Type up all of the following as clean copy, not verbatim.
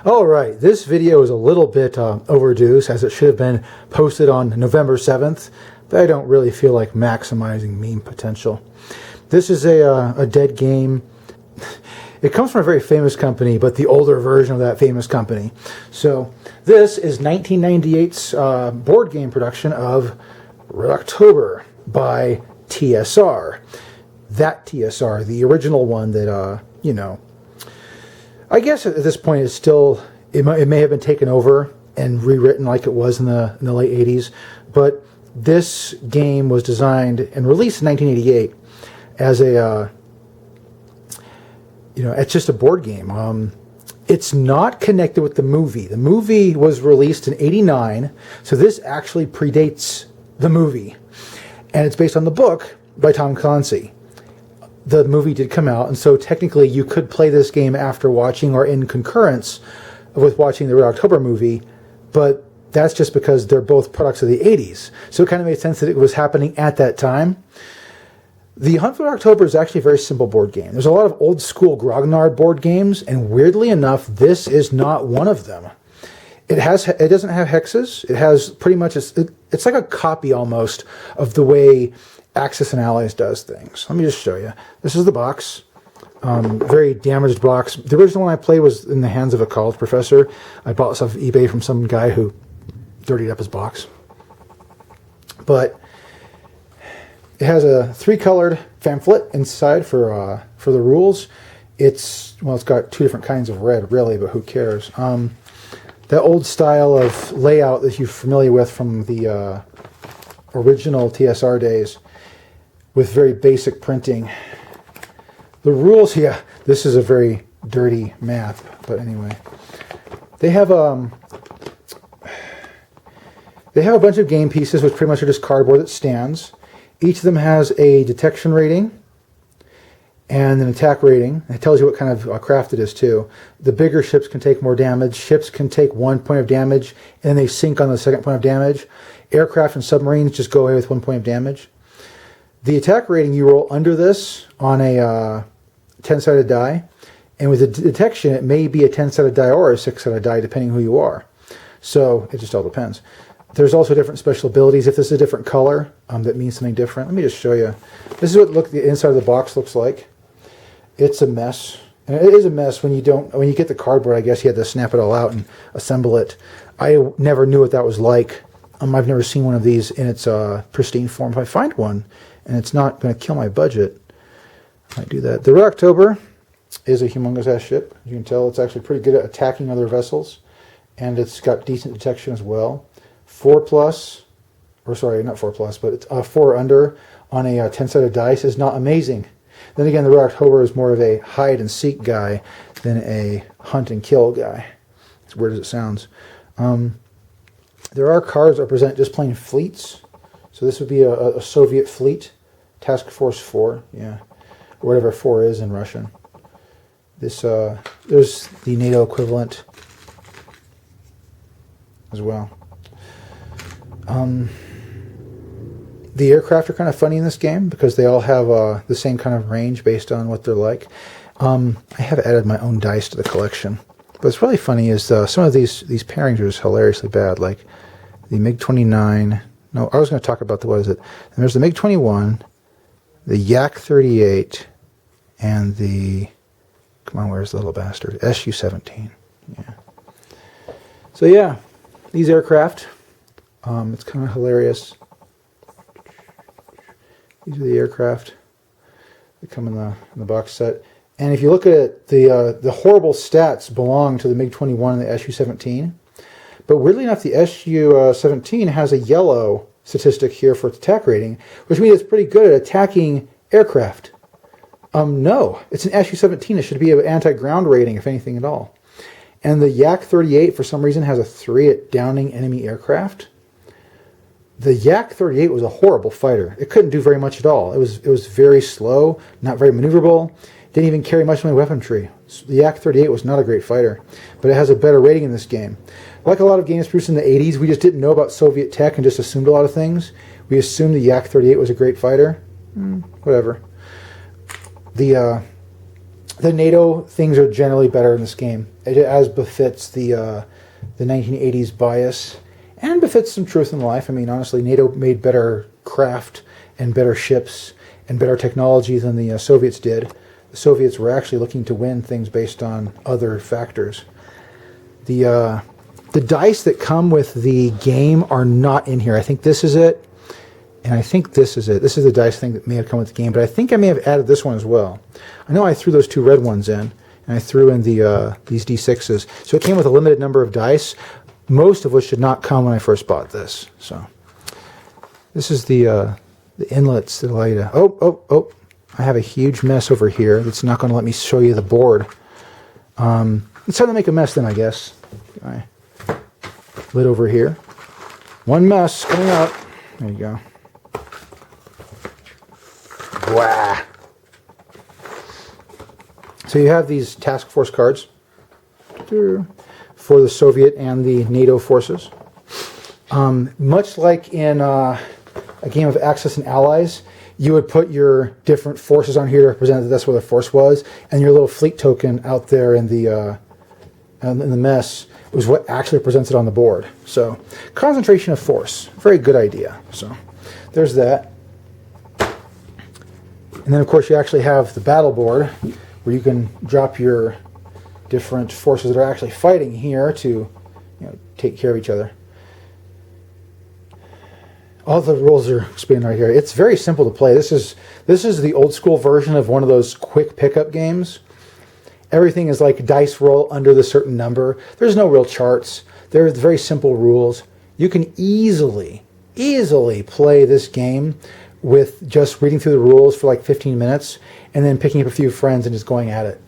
All right, this video is a little bit overdue, as it should have been posted on November 7th, but I don't really feel like maximizing meme potential. This is a dead game. It comes from a very famous company, but the older version of that famous company. So this is 1998's board game production of Red October by TSR. That TSR, the original one that, you know, I guess at this point it's still, it may have been taken over and rewritten like it was in the late 80s, but this game was designed and released in 1988 as a, you know, it's just a board game. It's not connected with the movie. The movie was released in '89, so this actually predates the movie, and it's based on the book by Tom Clancy. The movie did come out, and so technically you could play this game after watching or in concurrence with watching the Red October movie, but that's just because they're both products of the 80s. So it kind of made sense that it was happening at that time. The Hunt for Red October is actually a very simple board game. There's a lot of old school grognard board games, and weirdly enough, this is not one of them. It doesn't have hexes. It has pretty much, it's like a copy almost of the way Axis and Allies does things. Let me just show you. This is the box. Very damaged box. The original one I played was in the hands of a college professor. I bought this off of eBay from some guy who dirtied up his box. But it has a 3-colored pamphlet inside for the rules. It's got 2 different kinds of red, really, but who cares? That old style of layout that you're familiar with from the original TSR days, with very basic printing. The rules, yeah, this is a very dirty map, but anyway. They have a bunch of game pieces, which pretty much are just cardboard that stands. Each of them has a detection rating and an attack rating. It tells you what kind of craft it is, too. The bigger ships can take more damage. Ships can take 1 point of damage, and then they sink on the 2nd point of damage. Aircraft and submarines just go away with 1 point of damage. The attack rating, you roll under this on a 10-sided die, and with the detection, it may be a 10-sided die or a 6-sided die, depending who you are. So it just all depends. There's also different special abilities. If this is a different color, that means something different. Let me just show you. This is what the inside of the box looks like. It's a mess. And it is a mess when you get the cardboard. I guess you had to snap it all out and assemble it. I never knew what that was like. I've never seen one of these in its pristine form. If I find one and it's not going to kill my budget, I might do that. The Red October is a humongous ass ship. As you can tell, it's actually pretty good at attacking other vessels, and it's got decent detection as well. 4+, or sorry, not 4+, but it's 4 under on a 10-sided dice is not amazing. Then again, the Red October is more of a hide and seek guy than a hunt and kill guy. As weird as it sounds. There are cards that represent just plain fleets. So this would be a Soviet fleet, Task Force 4, yeah, or whatever 4 is in Russian. This there's the NATO equivalent as well. The aircraft are kind of funny in this game because they all have the same kind of range based on what they're like. I have added my own dice to the collection. But what's really funny is some of these pairings are just hilariously bad. Like the MiG-29. No, I was going to talk about what is it? And there's the MiG-21, the Yak-38, and the, come on, where's the little bastard? Su-17. Yeah. So yeah, these aircraft. It's kind of hilarious. These are the aircraft that come in the box set. And if you look at it, the horrible stats belong to the MiG-21 and the Su-17. But weirdly enough, the Su-17 has a yellow statistic here for its attack rating, which means it's pretty good at attacking aircraft. No, it's an Su-17. It should be an anti-ground rating, if anything at all. And the Yak-38, for some reason, has a 3 at downing enemy aircraft. The Yak-38 was a horrible fighter. It couldn't do very much at all. It was very slow, not very maneuverable. Didn't even carry much of my weaponry. The Yak-38 was not a great fighter, but it has a better rating in this game. Like a lot of games produced in the 80s, we just didn't know about Soviet tech and just assumed a lot of things. We assumed the Yak-38 was a great fighter. Whatever. The The NATO things are generally better in this game, as befits the 1980s bias, and befits some truth in life. I mean, honestly, NATO made better craft and better ships and better technology than the Soviets did. The Soviets were actually looking to win things based on other factors. The dice that come with the game are not in here. I think this is it, and I think this is it. This is the dice thing that may have come with the game, but I think I may have added this one as well. I know I threw those 2 red ones in, and I threw in these D6s. So it came with a limited number of dice, most of which did not come when I first bought this. So this is the inlets that allow you to... Oh! I have a huge mess over here that's not going to let me show you the board. It's time to make a mess then, I guess. My lid over here. One mess coming out. There you go. Wow. So you have these task force cards for the Soviet and the NATO forces. Much like in a game of Axis and Allies, you would put your different forces on here to represent that that's where the force was, and your little fleet token out there in the mess was what actually represents it on the board. So, concentration of force, very good idea. So, there's that. And then, of course, you actually have the battle board, where you can drop your different forces that are actually fighting here to, take care of each other. All the rules are explained right here. It's very simple to play. This is the old school version of one of those quick pickup games. Everything is like dice roll under the certain number. There's no real charts. There's very simple rules. You can easily play this game with just reading through the rules for like 15 minutes and then picking up a few friends and just going at it.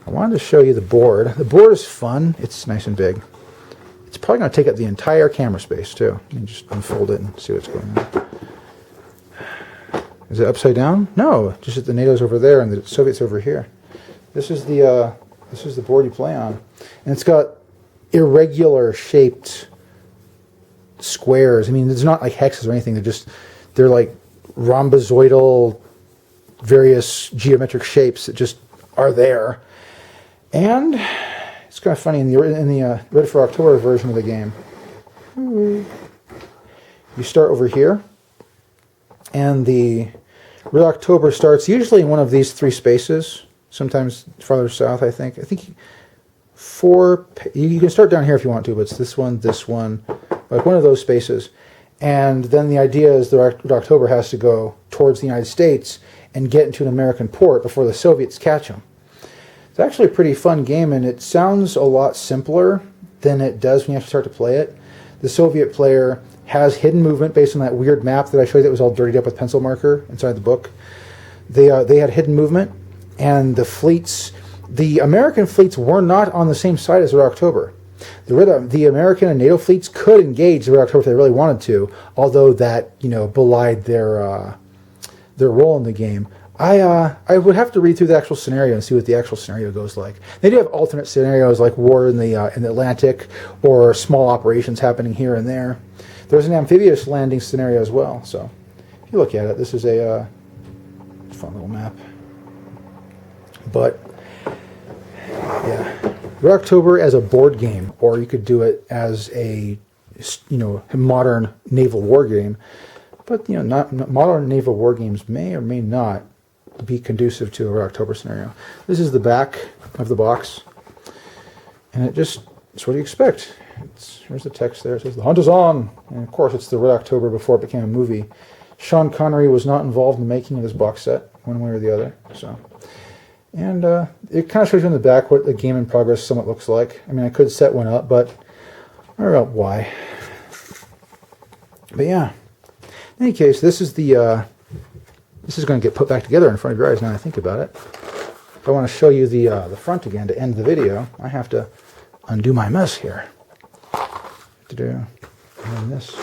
I wanted to show you the board. The board is fun. It's nice and big. It's probably going to take up the entire camera space, too. Let me just unfold it and see what's going on. Is it upside down? No, just that the NATO's over there and the Soviets over here. This is the board you play on. And it's got irregular shaped squares. I mean, it's not like hexes or anything. They're like rhombozoidal, various geometric shapes that just are there. And it's kind of funny in the Ready for October version of the game. You start over here, and the Red October starts usually in one of these 3 spaces. Sometimes farther south, I think. I think you can start down here if you want to, but it's this one, like one of those spaces. And then the idea is the Red October has to go towards the United States and get into an American port before the Soviets catch them. It's actually a pretty fun game, and it sounds a lot simpler than it does when you have to start to play it. The Soviet player has hidden movement based on that weird map that I showed you that was all dirtied up with pencil marker inside the book. They had hidden movement, and the American fleets were not on the same side as the Red October. The American and NATO fleets could engage the Red October if they really wanted to, although that belied their role in the game. I would have to read through the actual scenario and see what the actual scenario goes like. They do have alternate scenarios like war in the Atlantic or small operations happening here and there. There's an amphibious landing scenario as well. So if you look at it, this is a fun little map. But yeah, Red October as a board game, or you could do it as a modern naval war game. But not modern naval war games may or may not be conducive to a Red October scenario. This is the back of the box, and it's what you expect. Here's the text there. It says, "The hunt is on." And of course, it's the Red October before it became a movie. Sean Connery was not involved in the making of this box set, one way or the other. So, and it kind of shows you in the back what the game in progress somewhat looks like. I mean, I could set one up, but I don't know why. But yeah. In any case, this is going to get put back together in front of your eyes now I think about it. If I want to show you the front again to end the video, I have to undo my mess here. And then this.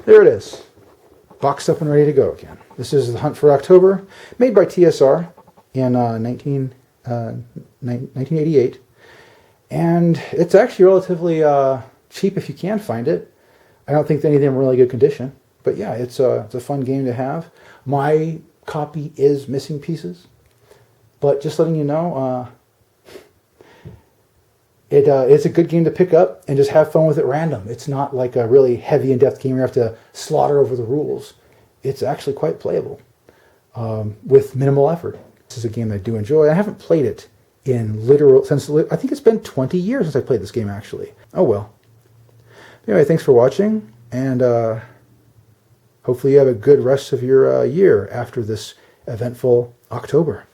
There it is. Boxed up and ready to go again. This is The Hunt for October, made by TSR in 1988. And it's actually relatively cheap if you can find it. I don't think any of them are in really good condition. But yeah, it's a fun game to have. My copy is missing pieces. But just letting you know, it's a good game to pick up and just have fun with it random. It's not like a really heavy in-depth game where you have to slaughter over the rules. It's actually quite playable with minimal effort. This is a game I do enjoy. I haven't played it in since I think it's been 20 years since I played this game actually. Oh well. Anyway, thanks for watching, and hopefully you have a good rest of your year after this eventful October.